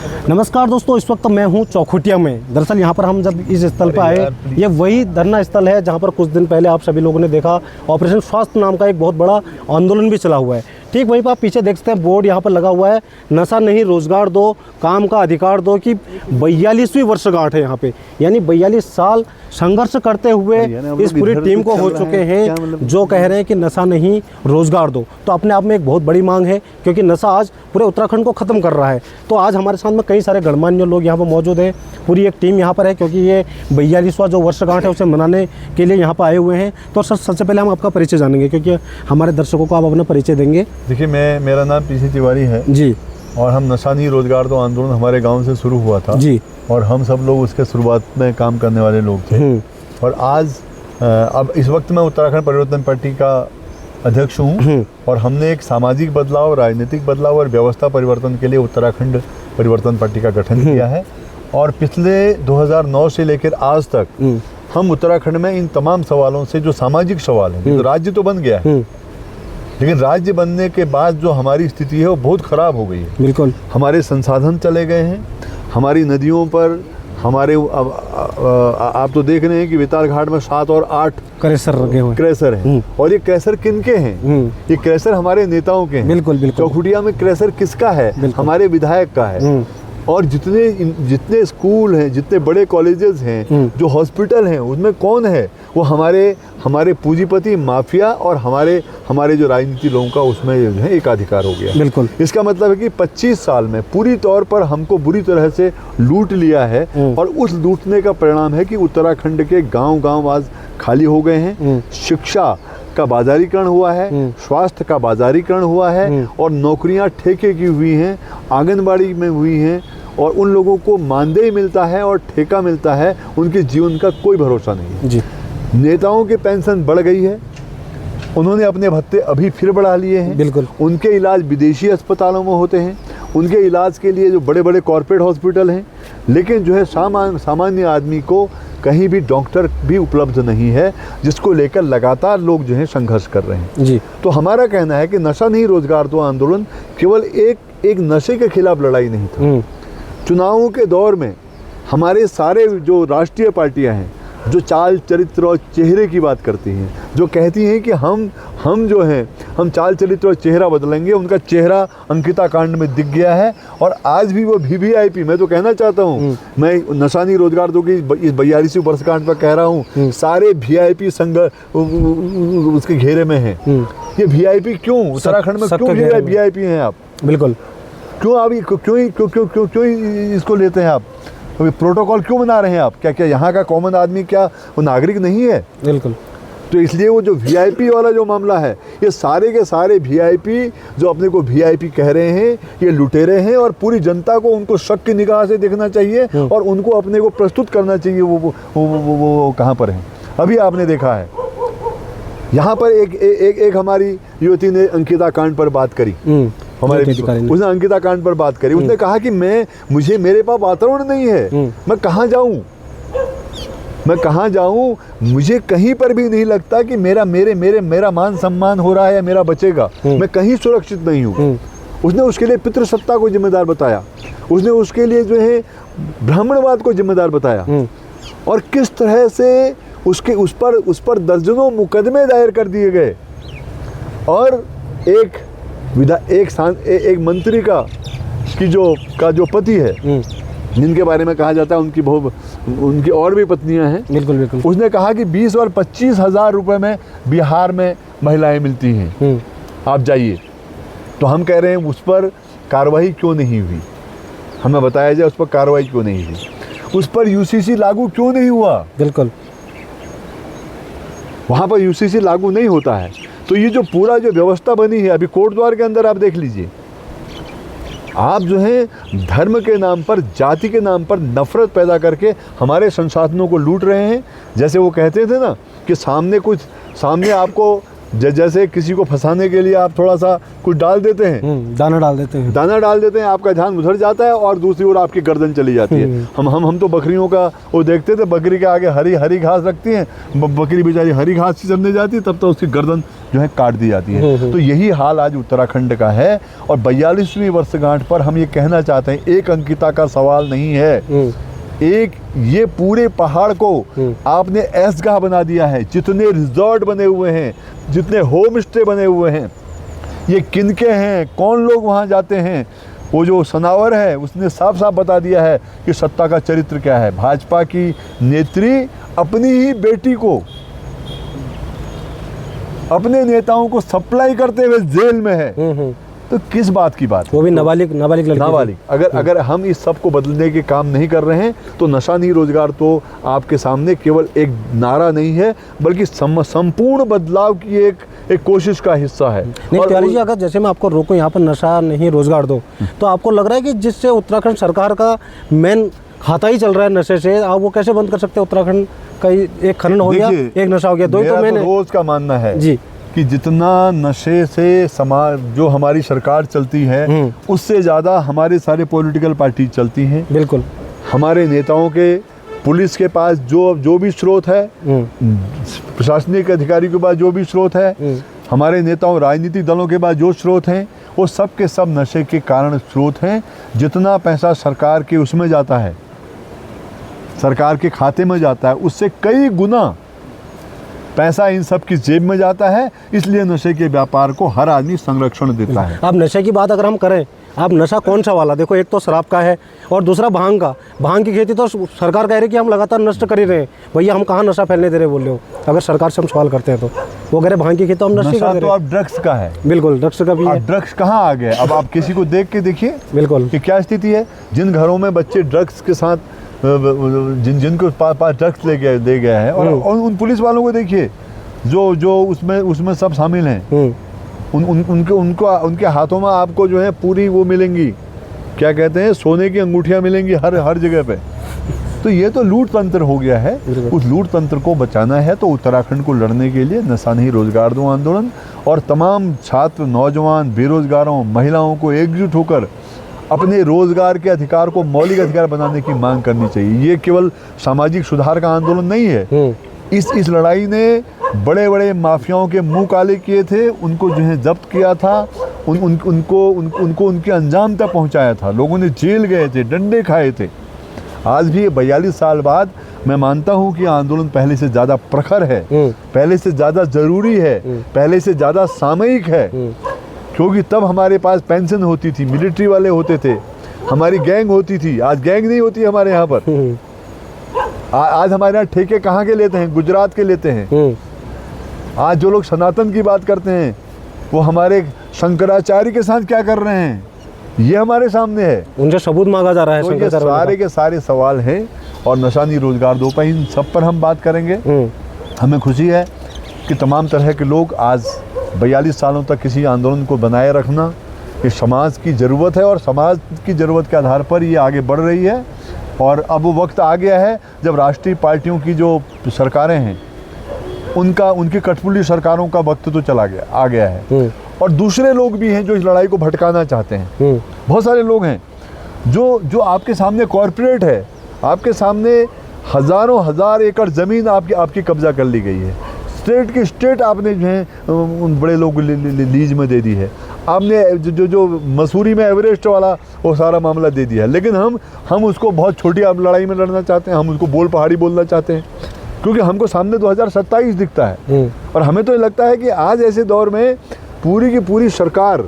नमस्कार दोस्तों, इस वक्त मैं हूं चौखुटिया में। दरअसल यहां पर हम जब इस स्थल पर आए, ये वही धरना स्थल है जहां पर कुछ दिन पहले आप सभी लोगों ने देखा ऑपरेशन स्वास्थ्य नाम का एक बहुत बड़ा आंदोलन भी चला हुआ है। ठीक वहीं पर आप पीछे देख सकते हैं, बोर्ड यहाँ पर लगा हुआ है, नशा नहीं रोजगार दो, काम का अधिकार दो, कि 42वीं वर्षगांठ है यहाँ पे। यानी 42 साल संघर्ष करते हुए इस पूरी टीम को हो चुके हैं जो कह रहे हैं कि नशा नहीं रोजगार दो। तो अपने आप में एक बहुत बड़ी मांग है, क्योंकि नशा आज पूरे उत्तराखंड को ख़त्म कर रहा है। तो आज हमारे साथ में कई सारे गणमान्य लोग यहाँ पर मौजूद हैं, पूरी एक टीम यहाँ पर है, क्योंकि ये 42वां जो वर्षगांठ है उसे मनाने के लिए यहाँ पर आए हुए हैं। तो सर, सबसे पहले हम आपका परिचय जानेंगे, क्योंकि हमारे दर्शकों को आप अपना परिचय देंगे। देखिए, मेरा नाम पीसी तिवारी है जी, और हम नशा नहीं रोजगार दो आंदोलन हमारे गांव से शुरू हुआ था जी, और हम सब लोग उसके शुरुआत में काम करने वाले लोग थे। और आज अब इस वक्त मैं उत्तराखंड परिवर्तन पार्टी का अध्यक्ष हूँ और हमने एक सामाजिक बदलाव, राजनीतिक बदलाव और व्यवस्था परिवर्तन के लिए उत्तराखंड परिवर्तन पार्टी का गठन किया है। और पिछले 2009 से लेकर आज तक हम उत्तराखंड में इन तमाम सवालों से, जो सामाजिक सवाल हैं, तो राज्य तो बन गया है, लेकिन राज्य बनने के बाद जो हमारी स्थिति है वो बहुत ख़राब हो गई है। बिल्कुल, हमारे संसाधन चले गए हैं, हमारी नदियों पर हमारे आप तो देख रहे हैं कि बेताल घाट में 7 और 8 क्रेशर लगे हुए क्रेशर हैं। और ये क्रेशर किनके हैं? ये क्रेशर हमारे नेताओं के हैं। बिल्कुल बिल्कुल। चौखुटिया में क्रेशर किसका है? हमारे विधायक का है। और जितने स्कूल हैं, जितने बड़े कॉलेजेस हैं, जो हॉस्पिटल हैं, उसमें कौन है? वो हमारे पूंजीपति माफिया और हमारे जो राजनीति लोगों का उसमें जो है एकाधिकार हो गया। बिल्कुल। इसका मतलब है कि 25 साल में पूरी तौर पर हमको बुरी तरह से लूट लिया है। और उस लूटने का परिणाम है कि उत्तराखंड के गांव आज खाली हो गए हैं। शिक्षा का बाजारीकरण हुआ है, स्वास्थ्य का बाजारीकरण हुआ है, और नौकरियां ठेके की हुई हैं, आंगनबाड़ी में हुई हैं, और उन लोगों को मानदेय मिलता है और ठेका मिलता है। उनके जीवन का कोई भरोसा नहीं है। जी। नेताओं की पेंशन बढ़ गई है, उन्होंने अपने भत्ते अभी फिर बढ़ा लिए हैं। बिल्कुल। उनके इलाज विदेशी अस्पतालों में होते हैं, उनके इलाज के लिए जो बड़े बड़े कॉर्पोरेट हॉस्पिटल हैं, लेकिन जो है सामान्य आदमी को कहीं भी डॉक्टर भी उपलब्ध नहीं है, जिसको लेकर लगातार लोग जो है संघर्ष कर रहे हैं। जी। तो हमारा कहना है कि नशा नहीं रोजगार दो आंदोलन केवल एक नशे के खिलाफ लड़ाई नहीं था। चुनावों के दौर में हमारे सारे जो राष्ट्रीय पार्टियां हैं, जो चाल चरित्र और चेहरे की बात करती हैं, जो कहती हैं कि हम जो हैं, हम चाल चरित्र और चेहरा बदलेंगे, उनका चेहरा अंकिता कांड में दिख गया है। और आज भी वो VVIP, मैं तो कहना चाहता हूँ, मैं नशा नहीं रोजगार दो की इस 42वीं वर्षगांठ पर कह रहा हूँ, सारे VIP संघ उसके घेरे में हैं। ये VIP क्यों? उत्तराखंड में क्यों VIP हैं आप? बिल्कुल। क्यों आप क्यों इसको लेते हैं आप? प्रोटोकॉल क्यों बना रहे हैं आप? क्या यहाँ का कॉमन आदमी क्या वो नागरिक नहीं है? बिल्कुल। तो इसलिए वो जो VIP वाला जो मामला है, ये सारे के सारे VIP जो अपने को VIP कह रहे हैं, ये लुटेरे हैं। और पूरी जनता को उनको शक की निगाह से देखना चाहिए और उनको अपने को प्रस्तुत करना चाहिए वो कहाँ पर हैं। अभी आपने देखा है यहाँ पर एक हमारी युवती ने अंकिता कांड पर बात करी, उसने अंकिता कांड पर बात करी। उसने कहा कि मेरे पास वातावरण नहीं है, मैं कहाँ जाऊं, मुझे कहीं पर भी नहीं लगता कि मेरा मान सम्मान हो रहा है या मेरा बचेगा, मैं कहीं सुरक्षित नहीं हूँ। उसने उसके लिए पितृसत्ता को जिम्मेदार बताया, उसने उसके लिए जो है ब्राह्मणवाद को जिम्मेदार बताया, और किस तरह से उस पर दर्जनों मुकदमे दायर कर दिए गए। और एक मंत्री का जो पति है, जिनके बारे में कहा जाता है उनकी और भी पत्नियां हैं। बिल्कुल बिल्कुल। उसने कहा कि 20 और 25 हज़ार रुपए में बिहार में महिलाएं मिलती हैं, आप जाइए। तो हम कह रहे हैं उस पर कार्रवाई क्यों नहीं हुई? हमें बताया जाए उस पर कार्रवाई क्यों नहीं हुई, उस पर UCC लागू क्यों नहीं हुआ? बिल्कुल, वहाँ पर UCC लागू नहीं होता है। तो ये जो पूरा जो व्यवस्था बनी है, अभी कोटद्वार के अंदर आप देख लीजिए, आप जो है धर्म के नाम पर, जाति के नाम पर नफरत पैदा करके हमारे संसाधनों को लूट रहे हैं। जैसे वो कहते थे ना कि सामने आपको जैसे किसी को फंसाने के लिए आप थोड़ा सा कुछ डाल देते हैं, दाना डाल देते हैं, दाना डाल देते हैं, आपका ध्यान उधर जाता है और दूसरी ओर आपकी गर्दन चली जाती है। हम तो बकरियों का वो देखते थे, बकरी के आगे हरी हरी घास रखती हैं, बकरी बेचारी हरी घास से चलने जाती है, तब तो उसकी गर्दन जो है काट दी जाती है। तो यही हाल आज उत्तराखंड का है। और 42वीं वर्षगांठ पर हम ये कहना चाहते हैं, एक अंकिता का सवाल नहीं है, एक ये पूरे पहाड़ को आपने ऐसगाह बना दिया है। जितने रिजॉर्ट बने हुए हैं, जितने होम स्टे बने हुए हैं, ये किनके हैं, कौन लोग वहाँ जाते हैं। वो जो सनावर है उसने साफ साफ बता दिया है कि सत्ता का चरित्र क्या है। भाजपा की नेत्री अपनी ही बेटी को, अपने नेताओं को सप्लाई करते हुए जेल में है, तो किस बात की बात है? वो भी नाबालिग लड़की। नाबालिग। अगर हम इस सब को बदलने के काम नहीं कर रहे हैं तो नशा नहीं रोजगार तो आपके सामने केवल एक नारा नहीं है, बल्कि संपूर्ण बदलाव की एक कोशिश का हिस्सा है। नहीं तिवारी जी, अगर जैसे मैं आपको रोकूं यहाँ पर नशा नहीं रोजगार दो, तो आपको लग रहा है कि जिससे उत्तराखंड सरकार का मेन खाता ही चल रहा है नशे से, आप वो कैसे बंद कर सकते हैं? उत्तराखंड का एक खनन हो गया, एक नशा हो गया, दो ही तो मैंने रोज का मानना है जी कि जितना नशे से समाज जो हमारी सरकार चलती है, उससे ज़्यादा हमारे सारे पॉलिटिकल पार्टी चलती हैं। बिल्कुल। हमारे नेताओं के, पुलिस के पास जो भी स्रोत है, प्रशासनिक अधिकारी के पास जो भी स्रोत है, हमारे नेताओं राजनीतिक दलों के पास जो स्रोत हैं, वो सब के सब नशे के कारण स्रोत हैं। जितना पैसा सरकार के उसमें जाता है, सरकार के खाते में जाता है, उससे कई गुना पैसा इन सब की जेब में जाता है। इसलिए नशे के व्यापार को हर आदमी संरक्षण देता है। अब नशे की बात अगर हम करें, आप नशा कौन सा वाला देखो, एक तो शराब का है और दूसरा भांग का। भांग की खेती तो सरकार कह रही है कि हम लगातार नष्ट कर ही रहे हैं। भैया हम कहाँ नशा फैलने दे रहे बोल रहे हो? अगर सरकार से हम सवाल करते हैं तो वो कह रहे भांग की खेती तो हम नशा कर रहे हैं। अब ड्रग्स का है। बिल्कुल, ड्रग्स का भी है। ड्रग्स कहाँ आ गए? अब आप किसी को देख के देखिए बिल्कुल कि क्या स्थिति है। जिन घरों में बच्चे ड्रग्स के साथ, जिनको पास ड्रग्स ले गया है, और उन पुलिस वालों को देखिए जो उसमें सब शामिल हैं, उनके हाथों में आपको जो है पूरी वो मिलेंगी, क्या कहते हैं, सोने की अंगूठियां मिलेंगी हर जगह पे। तो ये तो लूट तंत्र हो गया है। उस लूट तंत्र को बचाना है तो उत्तराखंड को लड़ने के लिए नशा नहीं रोजगार दो आंदोलन और तमाम छात्र, नौजवान, बेरोजगारों, महिलाओं को एकजुट होकर अपने रोजगार के अधिकार को मौलिक अधिकार बनाने की मांग करनी चाहिए। ये केवल सामाजिक सुधार का आंदोलन नहीं है। इस लड़ाई ने बड़े बड़े माफियाओं के मुंह काले किए थे, उनको जो है जब्त किया था, उनको उनके अंजाम तक पहुंचाया था। लोगों ने जेल गए थे, डंडे खाए थे। आज भी 42 साल बाद मैं मानता हूं कि आंदोलन पहले से ज़्यादा प्रखर है, पहले से ज़्यादा ज़रूरी है, पहले से ज़्यादा सामयिक है। क्योंकि तब हमारे पास पेंशन होती थी, मिलिट्री वाले होते थे, हमारी गैंग होती थी। आज गैंग नहीं होती हमारे यहाँ पर। आज हमारे यहाँ ठेके कहाँ के लेते हैं? गुजरात के लेते हैं। आज जो लोग सनातन की बात करते हैं वो हमारे शंकराचार्य के साथ क्या कर रहे हैं, ये हमारे सामने है। उनसे सबूत मांगा जा रहा है। तो ये सारे के सारे सवाल हैं और नशा नहीं रोजगार दो पर इन सब पर हम बात करेंगे। हमें खुशी है कि तमाम तरह के लोग आज 42 सालों तक किसी आंदोलन को बनाए रखना ये समाज की ज़रूरत है और समाज की ज़रूरत के आधार पर ये आगे बढ़ रही है। और अब वो वक्त आ गया है जब राष्ट्रीय पार्टियों की जो सरकारें हैं उनकी कठपुतली सरकारों का वक्त तो आ गया है। और दूसरे लोग भी हैं जो इस लड़ाई को भटकाना चाहते हैं। बहुत सारे लोग हैं जो आपके सामने कॉरपोरेट है, आपके सामने हज़ारों हजार एकड़ ज़मीन आपकी कब्जा कर ली गई है। स्टेट की स्टेट आपने जो है उन बड़े लोगों को लीज में दे दी है। आपने जो मसूरी में एवरेस्ट वाला वो सारा मामला दे दिया है। लेकिन हम उसको बहुत छोटी लड़ाई में लड़ना चाहते हैं। हम उसको बोल पहाड़ी बोलना चाहते हैं क्योंकि हमको सामने 2027 दिखता है। और हमें तो ये लगता है कि आज ऐसे दौर में पूरी की पूरी सरकार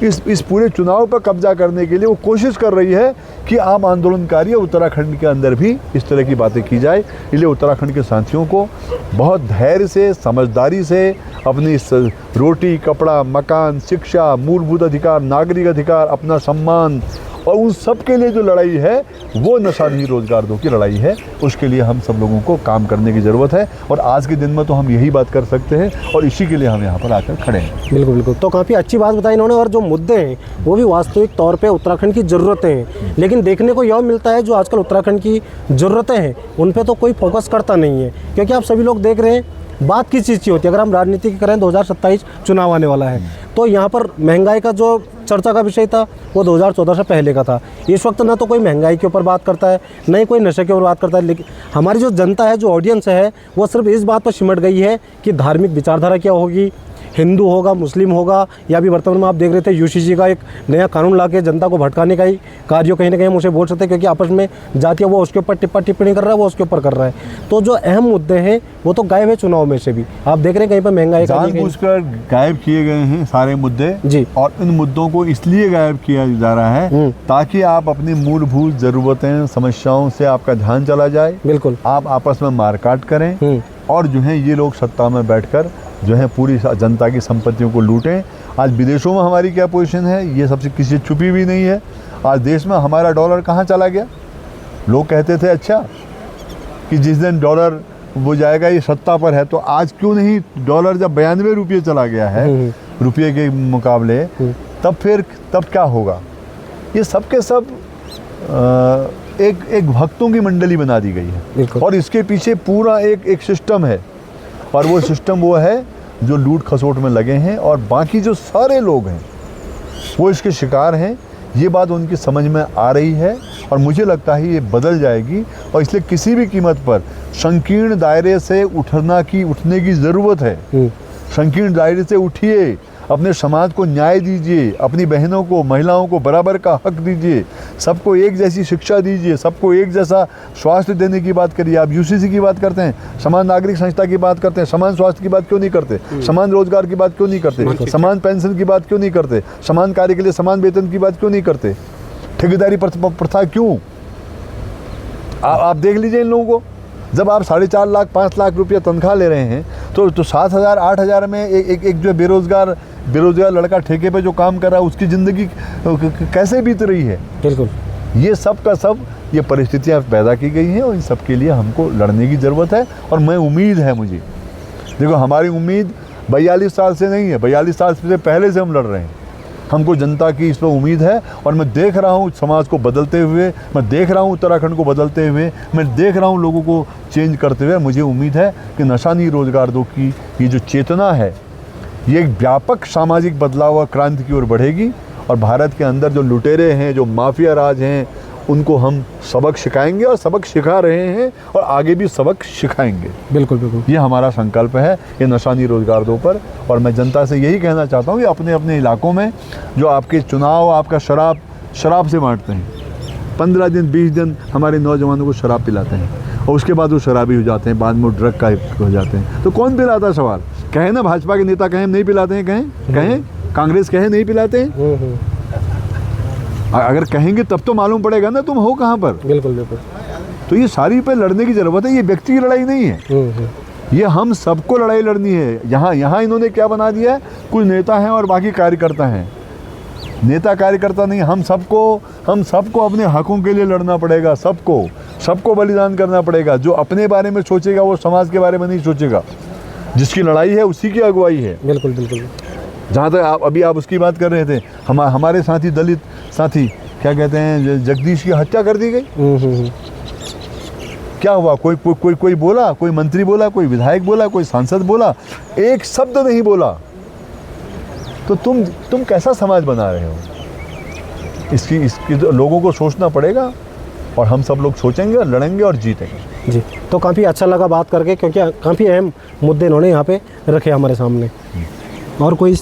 इस पूरे चुनाव पर कब्जा करने के लिए वो कोशिश कर रही है कि आम आंदोलनकारी उत्तराखंड के अंदर भी इस तरह की बातें की जाए। इसलिए उत्तराखंड के साथियों को बहुत धैर्य से, समझदारी से अपनी रोटी, कपड़ा, मकान, शिक्षा, मूलभूत अधिकार, नागरिक अधिकार, अपना सम्मान और उन सब के लिए जो लड़ाई है वो नशा नहीं रोजगार दो की लड़ाई है। उसके लिए हम सब लोगों को काम करने की ज़रूरत है और आज के दिन में तो हम यही बात कर सकते हैं और इसी के लिए हम यहाँ पर आकर खड़े हैं। बिल्कुल बिल्कुल। तो काफ़ी अच्छी बात बताई इन्होंने और जो मुद्दे हैं वो भी वास्तविक तौर पे उत्तराखंड की ज़रूरतें हैं। लेकिन देखने को यह मिलता है जो आजकल उत्तराखंड की ज़रूरतें हैं उन पर तो कोई फोकस करता नहीं है। क्योंकि आप सभी लोग देख रहे हैं बात किस चीज़ की होती है? अगर हम राजनीति की करें, 2027 चुनाव आने वाला है, तो यहाँ पर महंगाई का जो चर्चा का विषय था वो 2014 से पहले का था। इस वक्त ना तो कोई महंगाई के ऊपर बात करता है, न ही कोई नशे के ऊपर बात करता है, लेकिन हमारी जो जनता है, जो ऑडियंस है, वो सिर्फ इस बात पर सिमट गई है कि धार्मिक विचारधारा क्या होगी, हिंदू होगा, मुस्लिम होगा, या अभी वर्तमान में आप देख रहे थे यूसीसी का एक नया कानून ला के जनता को भटकाने का ही कार्य कहीं ना कहीं हम उसे बोल सकते हैं, क्योंकि आपस में जातियाँ वो उसके ऊपर टिप्पणी कर रहा है, वो उसके ऊपर कर रहा है। तो जो अहम मुद्दे हैं वो तो गायब है चुनाव में से भी। आप देख रहे हैं कहीं पर महंगाई का जानबूझकर गायब किए गए हैं सारे मुद्दे जी, और इन मुद्दों को इसलिए गायब किया जा रहा है ताकि आप अपनी मूलभूत जरूरतें, समस्याओं से आपका ध्यान चला जाए, बिल्कुल, आप आपस में मारकाट करें और जो है ये लोग सत्ता में बैठकर जो है पूरी जनता की संपत्तियों को लूटें। आज विदेशों में हमारी क्या पोजीशन है ये सबसे किसी से छुपी भी नहीं है। आज देश में हमारा डॉलर कहाँ चला गया? लोग कहते थे अच्छा कि जिस दिन डॉलर वो जाएगा ये सत्ता पर है, तो आज क्यों नहीं डॉलर जब 92 रुपये चला गया है रुपये के मुकाबले, तब क्या होगा? ये सब के सब एक भक्तों की मंडली बना दी गई है और इसके पीछे पूरा एक सिस्टम है और वो सिस्टम वो है जो लूट खसोट में लगे हैं और बाकी जो सारे लोग हैं वो इसके शिकार हैं। ये बात उनकी समझ में आ रही है और मुझे लगता है ये बदल जाएगी और इसलिए किसी भी कीमत पर संकीर्ण दायरे से उठने की ज़रूरत है। संकीर्ण दायरे से उठिए, अपने समाज को न्याय दीजिए, अपनी बहनों को, महिलाओं को बराबर का हक दीजिए, सबको एक जैसी शिक्षा दीजिए, सबको एक जैसा स्वास्थ्य देने की बात करिए। आप यूसीसी की बात करते हैं, समान नागरिक संस्था की बात करते हैं, समान स्वास्थ्य की बात क्यों नहीं करते? समान रोजगार की बात क्यों नहीं करते? समान पेंशन की बात क्यों नहीं करते? समान कार्य के लिए समान वेतन की बात क्यों नहीं करते? ठेकेदारी प्रथा क्यों? आप देख लीजिए इन लोगों को। जब आप 4.5 लाख 5 लाख रुपया तनख्वाह ले रहे हैं तो 7,000 8,000 में एक जो बेरोजगार लड़का ठेके पे जो काम कर रहा है उसकी ज़िंदगी कैसे बीत रही है? बिल्कुल, ये सब का सब ये परिस्थितियाँ पैदा की गई हैं और इन सब के लिए हमको लड़ने की ज़रूरत है। और मैं उम्मीद है, मुझे देखो हमारी उम्मीद 42 साल से नहीं है, 42 साल से पहले से हम लड़ रहे हैं। हमको जनता की इस पर उम्मीद है और मैं देख रहा हूँ समाज को बदलते हुए, मैं देख रहा हूँ उत्तराखंड को बदलते हुए, मैं देख रहा हूँ लोगों को चेंज करते हुए। मुझे उम्मीद है कि नशा नहीं रोजगार दो की ये जो चेतना है ये एक व्यापक सामाजिक बदलाव और क्रांति की ओर बढ़ेगी और भारत के अंदर जो लुटेरे हैं, जो माफिया राज हैं, उनको हम सबक सिखाएंगे और सबक सिखा रहे हैं और आगे भी सबक सिखाएंगे। बिल्कुल बिल्कुल, ये हमारा संकल्प है, ये नशा नहीं रोजगार दो पर। और मैं जनता से यही कहना चाहता हूँ कि अपने अपने इलाकों में जो आपके चुनाव आपका शराब से बांटते हैं, 15 दिन 20 दिन हमारे नौजवानों को शराब पिलाते हैं और उसके बाद वो शराबी हो जाते हैं, बाद में ड्रग का हो जाते हैं। तो कौन पिलाता है? सवाल कहें ना, भाजपा के नेता कहें नहीं पिलाते हैं, कहें कांग्रेस कहे नहीं पिलाते हैं। अगर कहेंगे तब तो मालूम पड़ेगा ना तुम हो कहाँ पर। बिल्कुल बिल्कुल। तो ये सारी पे लड़ने की ज़रूरत है, ये व्यक्ति की लड़ाई नहीं है, ये हम सबको लड़ाई लड़नी है। यहाँ इन्होंने क्या बना दिया है, कुछ नेता हैं और बाकी कार्यकर्ता हैं। नेता कार्यकर्ता नहीं, हम सबको अपने हकों के लिए लड़ना पड़ेगा, सबको बलिदान करना पड़ेगा। जो अपने बारे में सोचेगा वो समाज के बारे में नहीं सोचेगा, जिसकी लड़ाई है उसी की अगुवाई है। बिल्कुल बिल्कुल। जहाँ तक अभी आप उसकी बात कर रहे थे, हमारे साथी दलित साथी क्या कहते हैं, जगदीश की हत्या कर दी गई। क्या हुआ? कोई बोला, कोई मंत्री बोला, कोई विधायक बोला, कोई सांसद बोला, एक शब्द नहीं बोला। तो तुम कैसा समाज बना रहे हो? इसकी तो लोगों को सोचना पड़ेगा और हम सब लोग सोचेंगे, लड़ेंगे और जीतेंगे। जी, तो काफ़ी अच्छा लगा बात करके, क्योंकि काफ़ी अहम मुद्दे इन्होंने यहाँ पे रखे हमारे सामने। और कोई